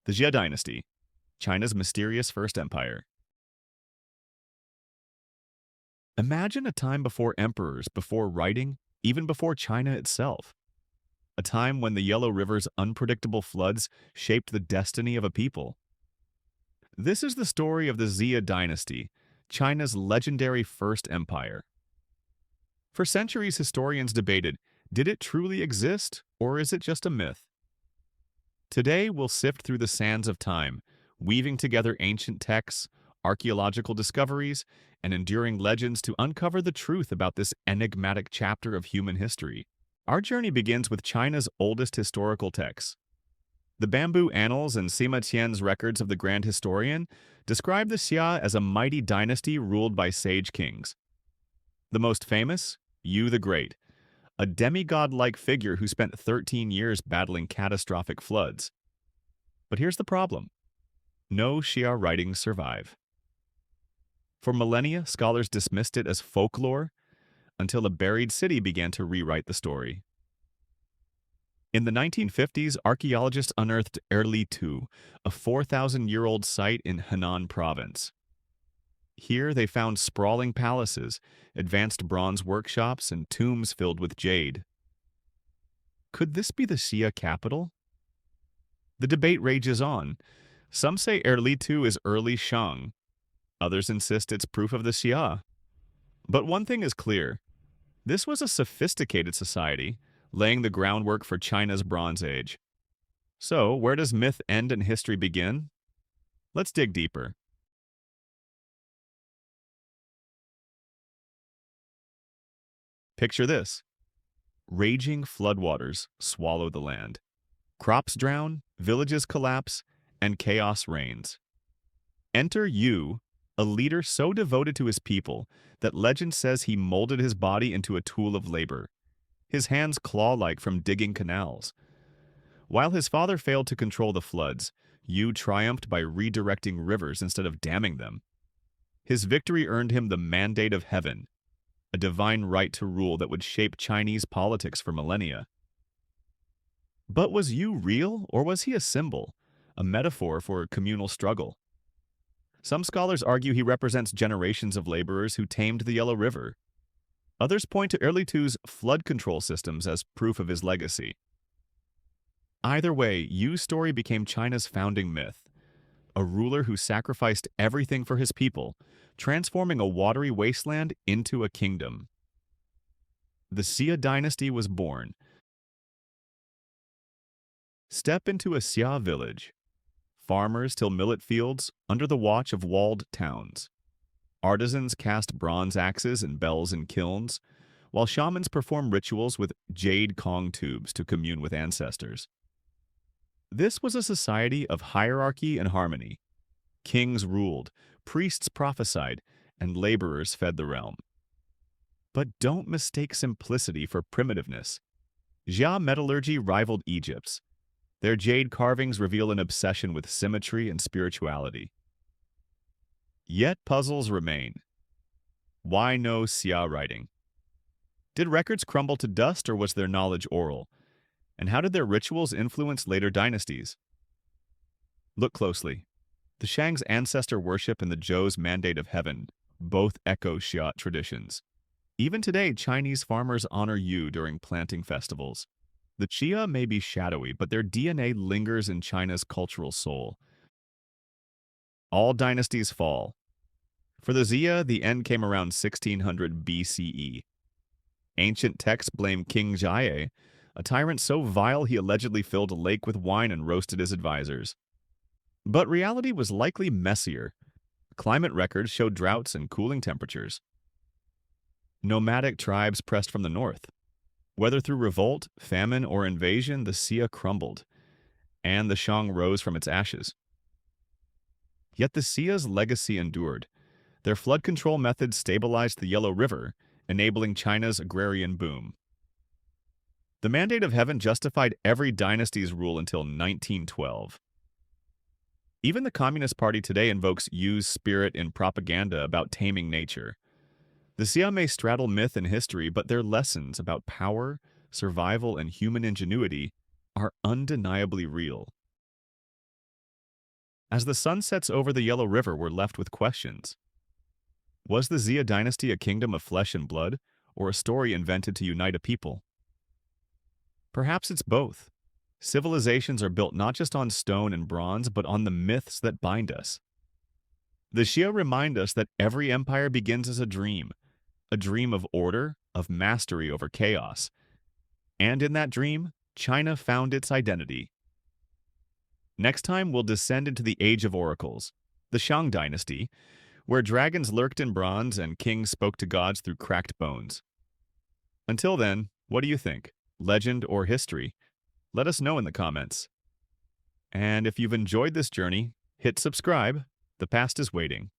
The Xia Dynasty, China's mysterious first empire. Imagine a time before emperors, before writing, even before China itself. A time when the Yellow River's unpredictable floods shaped the destiny of a people. This is the story of the Xia Dynasty, China's legendary first empire. For centuries, historians debated, did it truly exist, or is it just a myth? Today, we'll sift through the sands of time, weaving together ancient texts, archaeological discoveries, and enduring legends to uncover the truth about this enigmatic chapter of human history. Our journey begins with China's oldest historical texts. The Bamboo Annals and Sima Qian's records of the Grand Historian describe the Xia as a mighty dynasty ruled by sage kings. The most famous, Yu the Great, a demigod-like figure who spent 13 years battling catastrophic floods. But here's the problem. No Xia writings survive. For millennia, scholars dismissed it as folklore until a buried city began to rewrite the story. In the 1950s, archaeologists unearthed Erli-Tu, a 4,000-year-old site in Henan province. Here, they found sprawling palaces, advanced bronze workshops, and tombs filled with jade. Could this be the Xia capital? The debate rages on. Some say Erli-Tu is early Shang. Others insist it's proof of the Xia. But one thing is clear. This was a sophisticated society, laying the groundwork for China's Bronze Age. So, where does myth end and history begin? Let's dig deeper. Picture this. Raging floodwaters swallow the land. Crops drown, villages collapse, and chaos reigns. Enter Yu, a leader so devoted to his people that legend says he molded his body into a tool of labor, his hands claw-like from digging canals. While his father failed to control the floods, Yu triumphed by redirecting rivers instead of damming them. His victory earned him the mandate of heaven, a divine right to rule that would shape Chinese politics for millennia. But was Yu real, or was he a symbol, a metaphor for communal struggle? Some scholars argue he represents generations of laborers who tamed the Yellow River. Others point to Erli-Tu's flood control systems as proof of his legacy. Either way, Yu's story became China's founding myth, a ruler who sacrificed everything for his people, transforming a watery wasteland into a kingdom. The Xia dynasty was born. Step into a Xia village. Farmers till millet fields under the watch of walled towns. Artisans cast bronze axes and bells in kilns, while shamans perform rituals with jade Kong tubes to commune with ancestors. This was a society of hierarchy and harmony. Kings ruled, priests prophesied, and laborers fed the realm. But don't mistake simplicity for primitiveness. Xia metallurgy rivaled Egypt's. Their jade carvings reveal an obsession with symmetry and spirituality. Yet puzzles remain. Why no Xia writing? Did records crumble to dust, or was their knowledge oral? And how did their rituals influence later dynasties? Look closely. The Shang's ancestor worship and the Zhou's mandate of heaven both echo Xia traditions. Even today, Chinese farmers honor Yu during planting festivals. The Xia may be shadowy, but their DNA lingers in China's cultural soul. All dynasties fall. For the Xia, the end came around 1600 BCE. Ancient texts blame King Jie, a tyrant so vile he allegedly filled a lake with wine and roasted his advisors. But reality was likely messier. Climate records showed droughts and cooling temperatures. Nomadic tribes pressed from the north. Whether through revolt, famine, or invasion, the Xia crumbled, and the Shang rose from its ashes. Yet the Xia's legacy endured. Their flood control methods stabilized the Yellow River, enabling China's agrarian boom. The mandate of heaven justified every dynasty's rule until 1912. Even the Communist Party today invokes Yu's spirit in propaganda about taming nature. The Xia may straddle myth and history, but their lessons about power, survival, and human ingenuity are undeniably real. As the sun sets over the Yellow River, we're left with questions. Was the Xia Dynasty a kingdom of flesh and blood, or a story invented to unite a people? Perhaps it's both. Civilizations are built not just on stone and bronze, but on the myths that bind us. The Xia remind us that every empire begins as a dream of order, of mastery over chaos. And in that dream, China found its identity. Next time, we'll descend into the Age of Oracles, the Shang Dynasty, where dragons lurked in bronze and kings spoke to gods through cracked bones. Until then, what do you think? Legend or history? Let us know in the comments. And if you've enjoyed this journey, hit subscribe. The past is waiting.